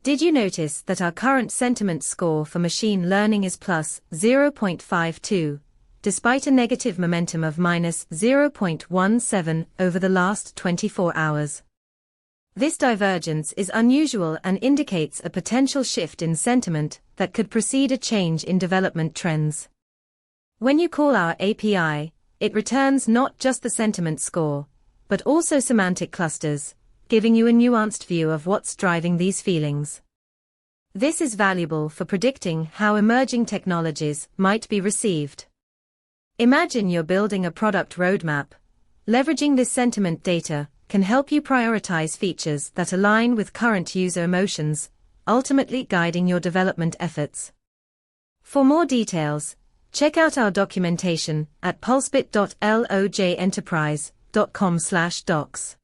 Did you notice that our current sentiment score for machine learning is plus 0.52, despite a negative momentum of minus 0.17 over the last 24 hours? This divergence is unusual and indicates a potential shift in sentiment that could precede a change in development trends. When you call our API, it returns not just the sentiment score, but also semantic clusters, giving you a nuanced view of what's driving these feelings. This is valuable for predicting how emerging technologies might be received. Imagine you're building a product roadmap. Leveraging this sentiment data can help you prioritize features that align with current user emotions, ultimately guiding your development efforts. For more details, check out our documentation at pulsebit.lojenterprise.com/docs.